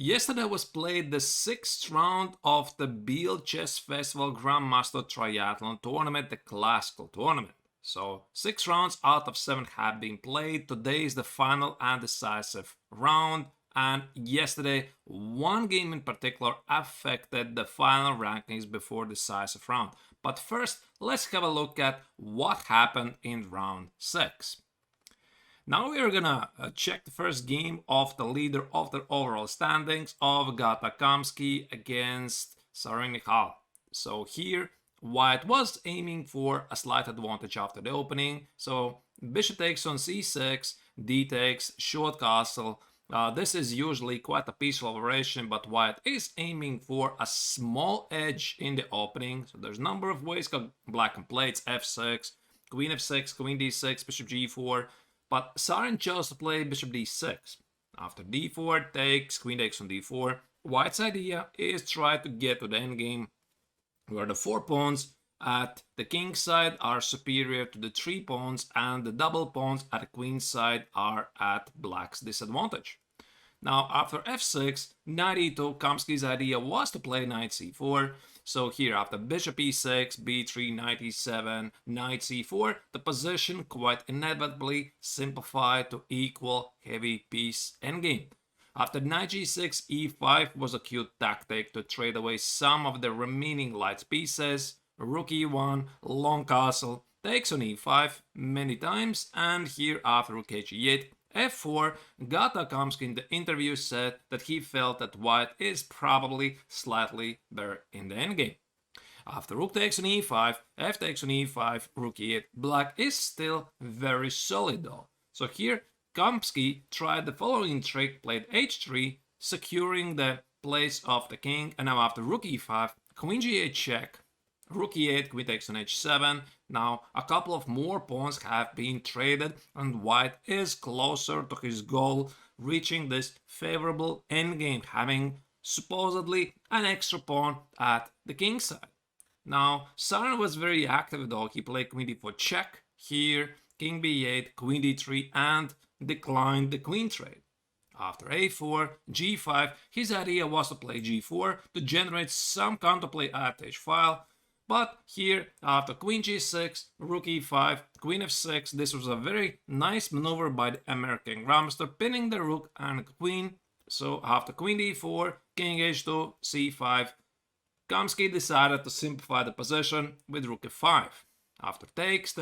Yesterday was played the 6th round of the Biel Chess Festival Grandmaster Triathlon Tournament, the classical tournament. So 6 rounds out of 7 have been played. Today is the final and decisive round. And yesterday, one game in particular affected the final rankings before decisive round. But first, let's have a look at what happened in round 6. Now we are gonna check the first game of the leader of the overall standings of Gata Kamsky against Sarin. So here, White was aiming for a slight advantage after the opening. So bishop takes on c6, d takes, short castle. This is usually quite a peaceful operation, but White is aiming for a small edge in the opening. So there's a number of ways Black can play. It's f6, queen f6, queen d6, bishop g4. But Sarin chose to play bishop d6. After d4 takes, queen takes on d4. White's idea is try to get to the endgame where the 4 pawns at the king's side are superior to the 3 pawns and the double pawns at the queen's side are at Black's disadvantage. Now after f6, knight e2, Kamsky's idea was to play knight c4. So here after bishop e6, b3, knight e7, knight c4, the position quite inevitably simplified to equal heavy piece endgame. After knight g6, e5 was a cute tactic to trade away some of the remaining light pieces. Rook e1, long castle, takes on e5 many times, and here after rook h8, f4, Gata Kamsky in the interview said that he felt that White is probably slightly better in the endgame. After rook takes on e5, f takes on e5, rook e8, Black is still very solid though. So here Kamsky tried the following trick, played h3, securing the place of the king, and now after rook e5, queen g8 check, rook e8, queen takes on h7. Now a couple of more pawns have been traded and White is closer to his goal, reaching this favorable endgame, having supposedly an extra pawn at the king's side. Now Sarin was very active though. He played queen d4 check, here king b8, queen d3, and declined the queen trade. After a4, g5, his idea was to play g4 to generate some counterplay at h-file. But here, after queen g6, rook e5, queen f6, this was a very nice maneuver by the American grandmaster, pinning the rook and queen. So after queen d4, king h2, c5, Kamsky decided to simplify the position with rook f5. After takes,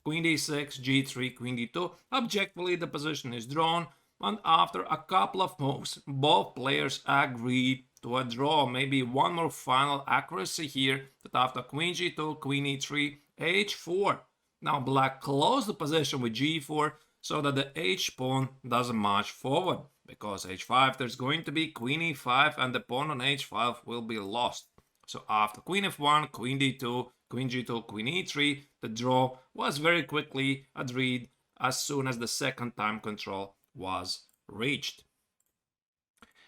queen d6, g3, queen d2, objectively the position is drawn, and after a couple of moves, both players agreed to a draw. Maybe one more final accuracy here, that after queen g2, queen e3, h4. Now Black closed the position with g4 so that the h pawn doesn't march forward, because h5 there's going to be queen e5 and the pawn on h5 will be lost. So after queen f1, queen d2, queen g2, queen e3, the draw was very quickly agreed as soon as the second time control was reached.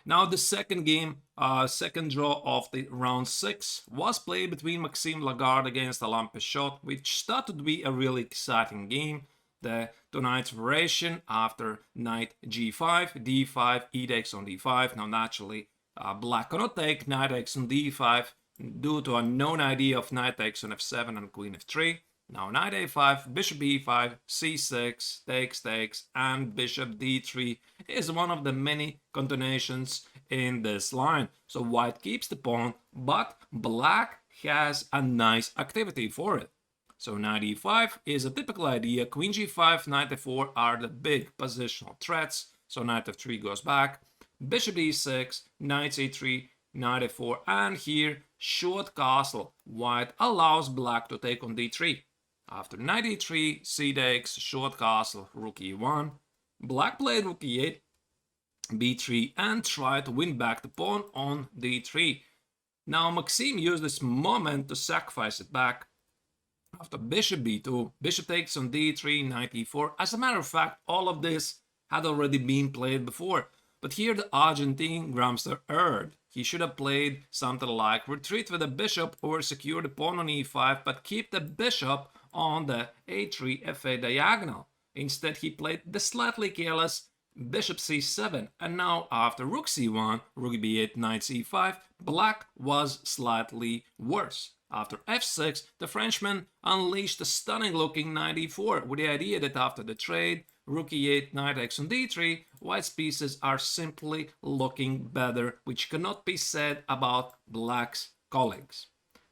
Now the second game, second draw of the round 6 was played between Maxime Lagarde against Alain Peixotte, which started to be a really exciting game. The two knights variation after knight g5, d5, e takes on d5. Now naturally, Black cannot take knight takes on d5 due to a known idea of knight takes on f7 and queen f3. Now knight a5, bishop e5, c6, takes, and bishop d3 is one of the many continuations in this line. So White keeps the pawn, but Black has a nice activity for it. So knight e5 is a typical idea. Queen g5, knight f4 are the big positional threats. So knight f3 goes back, bishop d6, knight c3, knight f4, and here short castle. White allows Black to take on d3. After knight e3, c takes, short castle, rook e1. Black played rook e8, b3, and tried to win back the pawn on d3. Now Maxime used this moment to sacrifice it back. After bishop b2, bishop takes on d3, knight e4. As a matter of fact, all of this had already been played before. But here the Argentine grandmaster erred. He should have played something like retreat with the bishop or secure the pawn on e5, but keep the bishop on the a3 fa diagonal. Instead, he played the slightly careless bishop c7, and now after rook c1, rook b8, knight c5, black was slightly worse. After f6, the Frenchman unleashed a stunning looking knight e4 with the idea that after the trade, rook e8, knight takes on d3, white's pieces are simply looking better, which cannot be said about black's colleagues.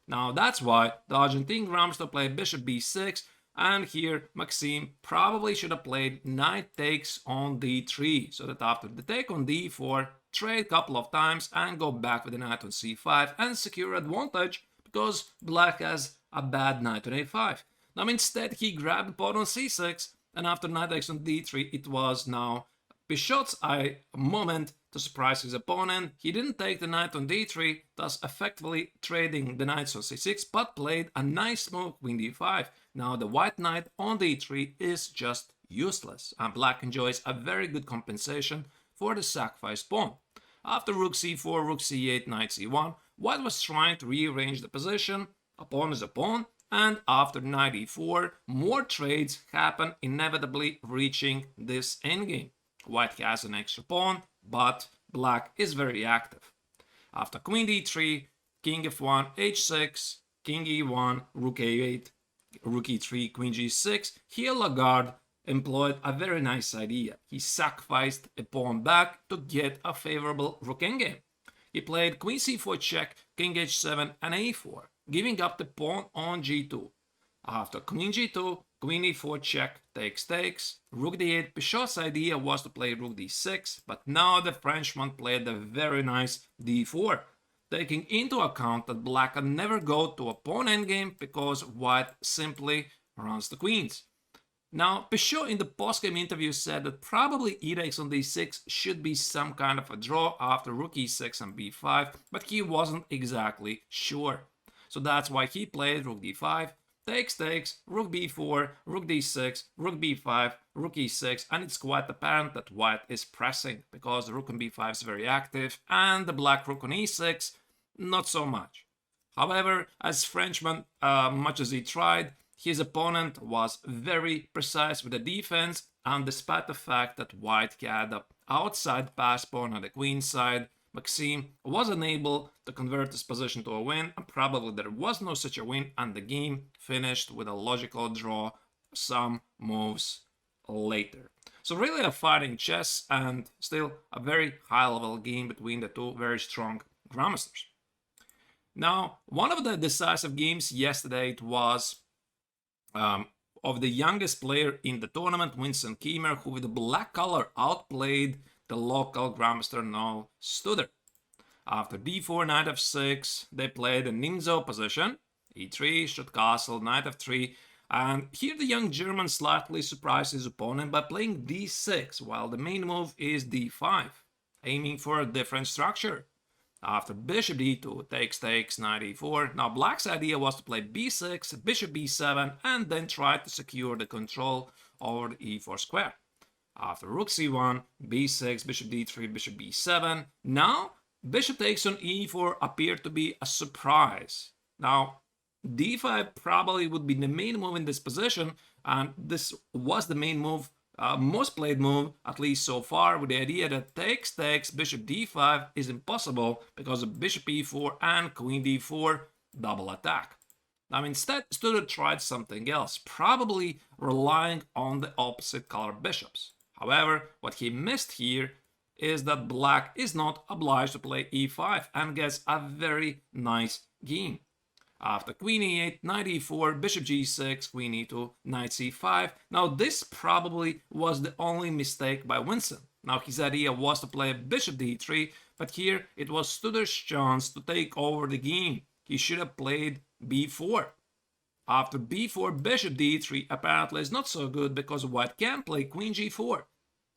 Now that's why the Argentine grandmaster played bishop b6, and here Maxime probably should have played knight takes on d3, so that after the take on d4, trade a couple of times and go back with the knight on c5 and secure advantage, because black has a bad knight on a5. Now instead he grabbed the pawn on c6, and after knight takes on d3, it was now Pichot's moment to surprise his opponent. He didn't take the knight on d3, thus effectively trading the knights on c6, but played a nice move, queen d5. Now the white knight on d3 is just useless, and black enjoys a very good compensation for the sacrificed pawn. After rook c4, rook c8, knight c1, white was trying to rearrange the position. A pawn is a pawn, and after knight e4, more trades happen, inevitably reaching this endgame. White has an extra pawn, but black is very active. After queen d3, king f1, h6, king e1, rook a8, rook e3, queen g6, here Lagarde employed a very nice idea. He sacrificed a pawn back to get a favorable rook endgame. He played queen c4 check, king h7, and a4, giving up the pawn on g2. After queen g2, queen e4 check, takes, rook d8. Pichot's idea was to play rook d6, but now the Frenchman played a very nice d4, taking into account that black can never go to a pawn endgame because white simply runs the queens. Now, Pichot in the postgame interview said that probably e takes on d6 should be some kind of a draw after rook e6 and b5, but he wasn't exactly sure. So that's why he played rook d5, takes, rook b4, rook d6, rook b5, rook e6, and it's quite apparent that white is pressing because the rook on b5 is very active and the black rook on e6 not so much. However, as Frenchman, much as he tried, his opponent was very precise with the defense, and despite the fact that white had the outside pass pawn on the queen side, Maxime was unable to convert this position to a win, and probably there was no such a win, and the game finished with a logical draw some moves later. So really a fighting chess, and still a very high-level game between the two very strong grandmasters. Now, one of the decisive games yesterday, it was of the youngest player in the tournament, Vincent Kiemer, who with the black color outplayed the local grandmaster Noel Studer. After d4, knight f6, they played a Nimzo position, e3, shot castle, knight f3, and here the young German slightly surprised his opponent by playing d6, while the main move is d5, aiming for a different structure. After bishop d2, takes, knight e4. Now black's idea was to play b6, bishop b7, and then try to secure the control over the e4 square. After rook c1, b6, bishop d3, bishop b7. Now bishop takes on e4 appeared to be a surprise. Now d5 probably would be the main move in this position, and this was the main move, most played move, at least so far, with the idea that takes, bishop d5 is impossible because of bishop e4 and queen d4 double attack. Now instead, Studer tried something else, probably relying on the opposite color bishops. However, what he missed here is that black is not obliged to play e5 and gets a very nice game. After queen e8, knight e4, bishop g6, queen e2, knight c5. Now this probably was the only mistake by Vincent. Now his idea was to play bishop d3, but here it was Studer's chance to take over the game. He should have played b4. After b4, bishop d3 apparently is not so good because white can play queen g4.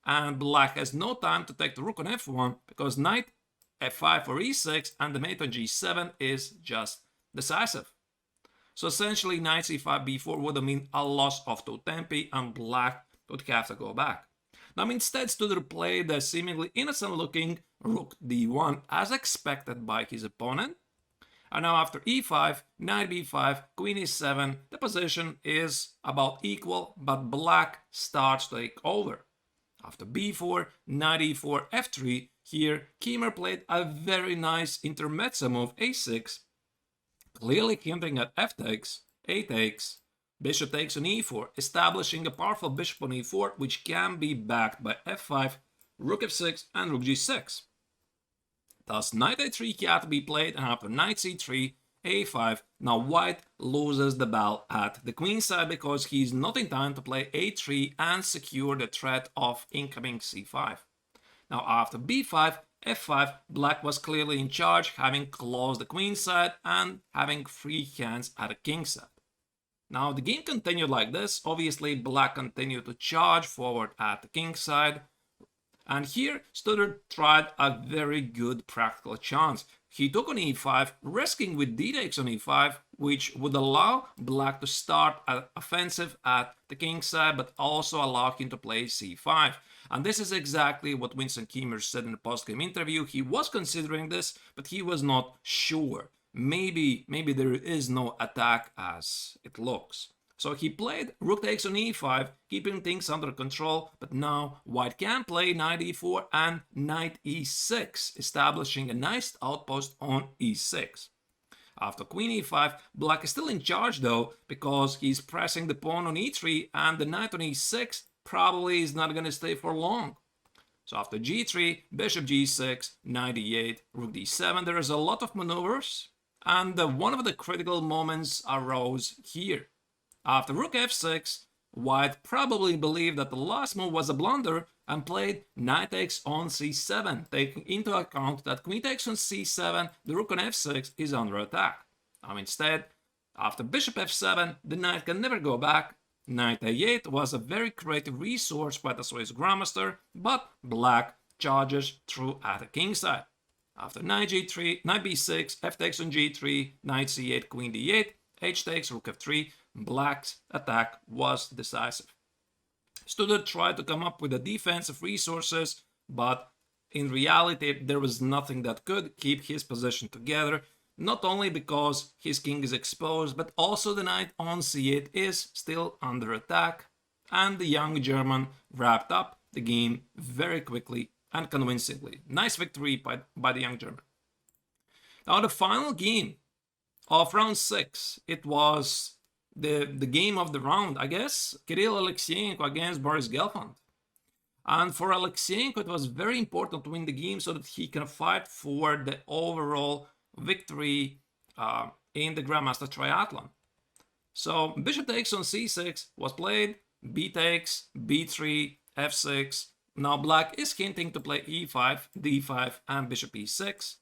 And black has no time to take the rook on f1 because knight f5 for e6 and the mate on g7 is just decisive. So essentially knight c5 b4 would have mean a loss of 2 tempi and black would have to go back. Now instead Studer played the seemingly innocent looking rook d1 as expected by his opponent. And now after e5, knight b5, queen e7, the position is about equal, but black starts to take over. After b4, knight e4, f3, here Kiemer played a very nice intermezzo move, a6, clearly hinting at f takes, a takes, bishop takes on e4, establishing a powerful bishop on e4, which can be backed by f5, rook f6, and rook g6. Thus, knight a3 had to be played, and after knight c3, a5, now white loses the ball at the queen side because he's not in time to play a3 and secure the threat of incoming c5. Now after b5, f5, black was clearly in charge, having closed the queen side and having free hands at the king side. Now the game continued like this. Obviously, black continued to charge forward at the king side. And here, Studdert tried a very good practical chance. He took on e5, risking with d takes on e5, which would allow black to start an offensive at the king side, but also allow him to play c5. And this is exactly what Vincent Kiemer said in the post-game interview. He was considering this, but he was not sure. Maybe there is no attack as it looks. So he played rook takes on e5, keeping things under control, but now white can play knight e4 and knight e6, establishing a nice outpost on e6. After queen e5, black is still in charge though, because he's pressing the pawn on e3 and the knight on e6 probably is not going to stay for long. So after g3, bishop g6, knight e8, rook d7, there is a lot of maneuvers, and one of the critical moments arose here. After rook f6, white probably believed that the last move was a blunder and played knight takes on c7, taking into account that queen takes on c7, the rook on f6 is under attack. Now instead, after bishop f7, the knight can never go back. Knight a8 was a very creative resource by the Swiss grandmaster, but black charges through at the king side. After knight g3, knight b6, f takes on g3, knight c8, queen d8, h takes, rook f3, black's attack was decisive. Studdert tried to come up with the defensive resources, but in reality there was nothing that could keep his position together, not only because his king is exposed, but also the knight on c8 is still under attack, and the young German wrapped up the game very quickly and convincingly. Nice victory by the young German. Now the final game of round 6, it was the game of the round, I guess. Kirill Alexeyenko against Boris Gelfand. And for Alexeyenko, it was very important to win the game so that he can fight for the overall victory in the Grandmaster Triathlon. So bishop takes on c6 was played, b takes, b3, f6. Now black is hinting to play e5, d5, and bishop e6.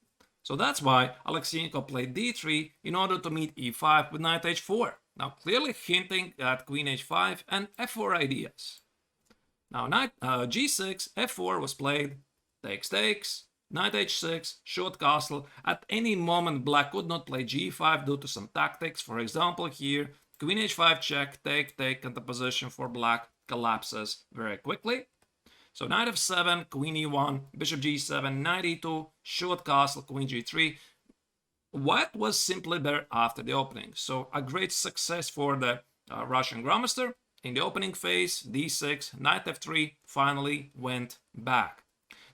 So that's why Alexeyenko played d3 in order to meet e5 with knight h4. Now clearly hinting at queen h5 and f4 ideas. Now knight g6, f4 was played, takes, knight h6, short castle. At any moment black could not play g5 due to some tactics. For example here, queen h5 check, take, and the position for black collapses very quickly. So knight f7, queen e1, bishop g7, knight e2, short castle, queen g3. White was simply better after the opening. So a great success for the Russian grandmaster. In the opening phase, d6, knight f3 finally went back.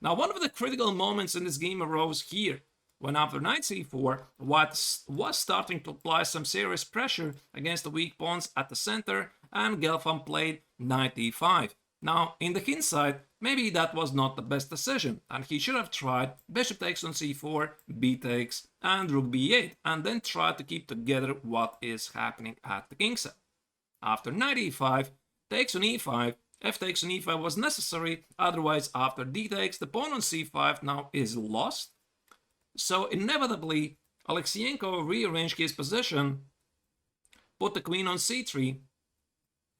Now one of the critical moments in this game arose here, when after knight c4, White was starting to apply some serious pressure against the weak pawns at the center, and Gelfand played knight e5. Now, in the hindsight, maybe that was not the best decision, and he should have tried bishop takes on c4, b takes, and rook b8, and then tried to keep together what is happening at the king side. After knight e5, takes on e5, f takes on e5 was necessary, otherwise after d takes, the pawn on c5 now is lost. So inevitably, Alexeyenko rearranged his position, put the queen on c3.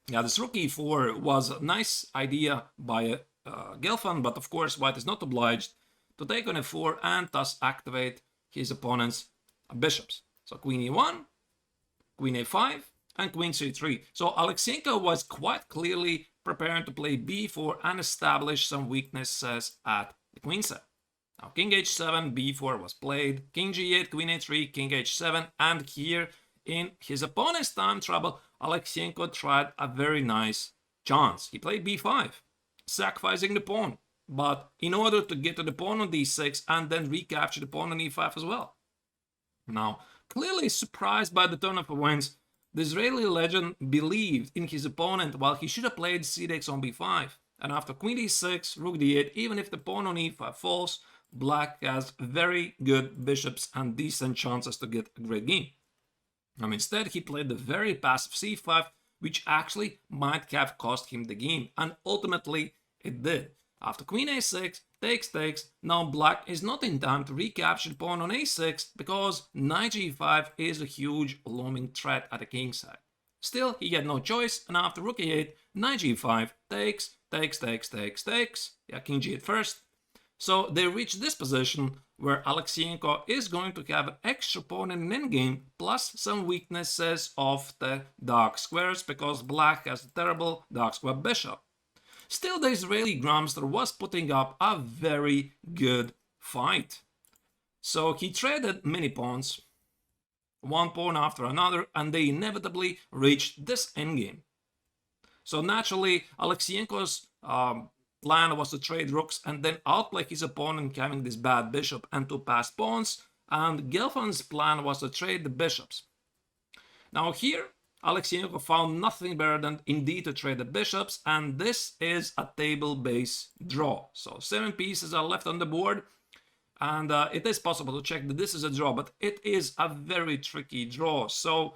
Yeah, this rook e4 was a nice idea by Gelfand, but of course White is not obliged to take on f4 and thus activate his opponent's bishops. So queen e1, queen a5, and queen c3. So Alexeyenko was quite clearly preparing to play b4 and establish some weaknesses at the queen side. Now king h7, b4 was played, king g8, queen a3, king h7, and here in his opponent's time trouble, Alexeyenko tried a very nice chance. He played b5. sacrificing the pawn. But in order to get to the pawn on d6 and then recapture the pawn on e5 as well. Now, clearly surprised by the turn of events, the Israeli legend believed in his opponent while he should have played c takes on b5. And after queen d6, rook d8, even if the pawn on e5 falls, black has very good bishops and decent chances to get a great game. Now, instead, he played the very passive c5, which actually might have cost him the game, and ultimately it did. After queen a6, takes, now black is not in time to recapture the pawn on a6 because knight g5 is a huge looming threat at the king's side. Still, he had no choice, and after rook e8, knight g5, takes. Yeah, king g8 first. So they reach this position where Alekseenko is going to have an extra pawn in an endgame, plus some weaknesses of the dark squares because black has a terrible dark square bishop. Still, the Israeli grandmaster was putting up a very good fight. So he traded many pawns, one pawn after another, and they inevitably reached this endgame. So naturally, Alekseenko's plan was to trade rooks and then outplay his opponent having this bad bishop and two passed pawns, and Gelfan's plan was to trade the bishops. Now here, Alekseenko found nothing better than indeed to trade the bishops, and this is a table-based draw. So 7 pieces are left on the board, and it is possible to check that this is a draw, but it is a very tricky draw. So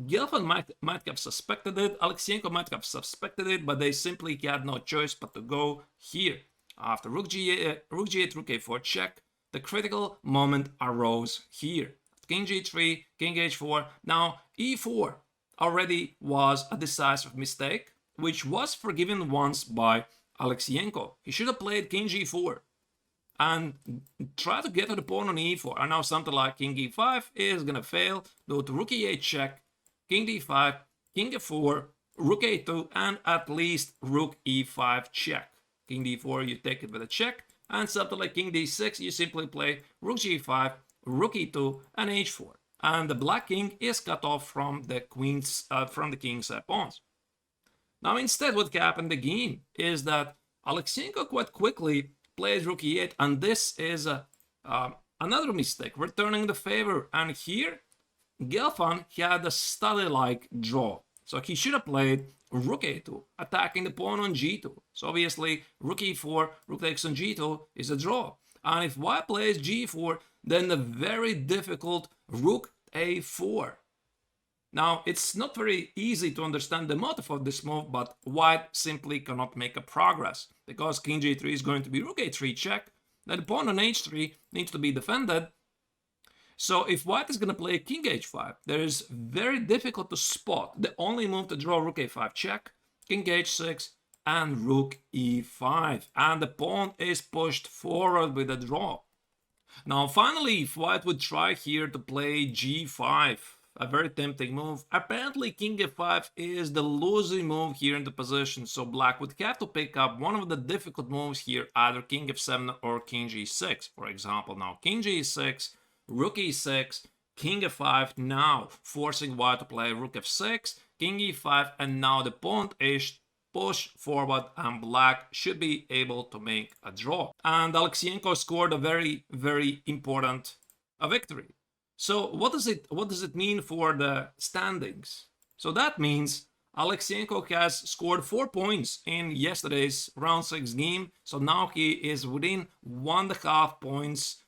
Gelfand might have suspected it, Alekseenko might have suspected it, but they simply had no choice but to go here. After rook g8, rook a4 check, the critical moment arose here. King g3, king h4, now e4 already was a decisive mistake, which was forgiven once by Alekseenko. He should have played king g4 and try to get to the pawn on e4. And now something like king e5 is going to fail. Go to rook e8 check, king d5, king f4, rook a2, and at least rook e5 check. King d4, you take it with a check, and something like king d6, you simply play rook g5, rook e2, and h4. And the black king is cut off from the king's pawns. Now instead, what happened in the game is that Alekseenko quite quickly plays rook e8, and this is another mistake, returning the favor. And here, Gelfand had a study-like draw. So he should have played rook a2, attacking the pawn on g2. So obviously, rook e4, rook takes on g2 is a draw. And if white plays g4, then the very difficult rook a4. Now, it's not very easy to understand the motive of this move, but white simply cannot make a progress because king g3 is going to be rook a3 check, then the pawn on h3 needs to be defended. So if white is going to play king h5, there is very difficult to spot the only move to draw rook a5 check, king h6, and rook e5. And the pawn is pushed forward with a draw. Now finally, if white would try here to play g5, a very tempting move, apparently king f5 is the losing move here in the position, so black would have to pick up one of the difficult moves here, either king f7 or king g6. For example, now king g6, rook e6, king f5, now forcing white to play rook f6, king e5, and now the pawn is pushed forward and black should be able to make a draw. And Alekseenko scored a very, very important victory. So what does it mean for the standings? So that means Alekseenko has scored 4 points in yesterday's round 6 game. So now he is within 1.5 points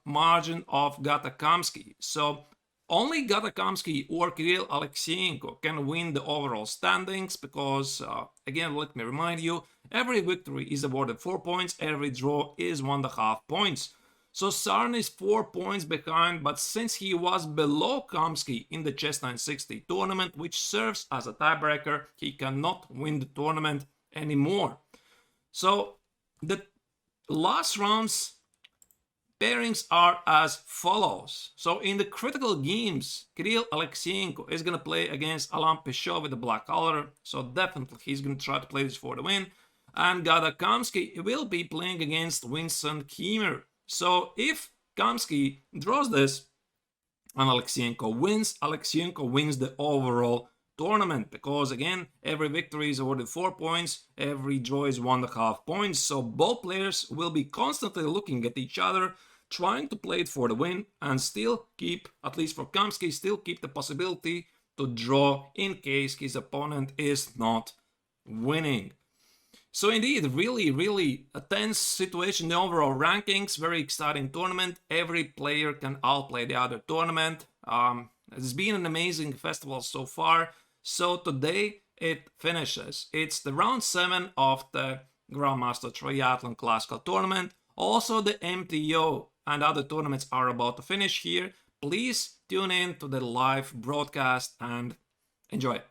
margin of Gatakamsky. So only Gatakamsky or Kirill Alekseenko can win the overall standings because, again, let me remind you, every victory is awarded 4 points, every draw is 1.5 points. So Sarn is 4 points behind, but since he was below Kamsky in the Chess 960 tournament, which serves as a tiebreaker, he cannot win the tournament anymore. So the last round's pairings are as follows. So in the critical games, Kirill Alekseenko is going to play against Alain Pichot with the black color. So definitely he's going to try to play this for the win. And Gatakamsky will be playing against Vincent Kiemer. So if Kamsky draws this and Alekseenko wins the overall tournament, because again, every victory is awarded 4 points, every draw is 1.5 points, so both players will be constantly looking at each other, trying to play it for the win, and still keep, at least for Kamsky, still keep the possibility to draw in case his opponent is not winning. So indeed, really a tense situation in the overall rankings. Very exciting tournament. Every player can outplay the other tournament. It's been an amazing festival so far. So today it finishes. It's the round 7 of the Grandmaster Triathlon Classical Tournament. Also the MTO and other tournaments are about to finish here. Please tune in to the live broadcast and enjoy it.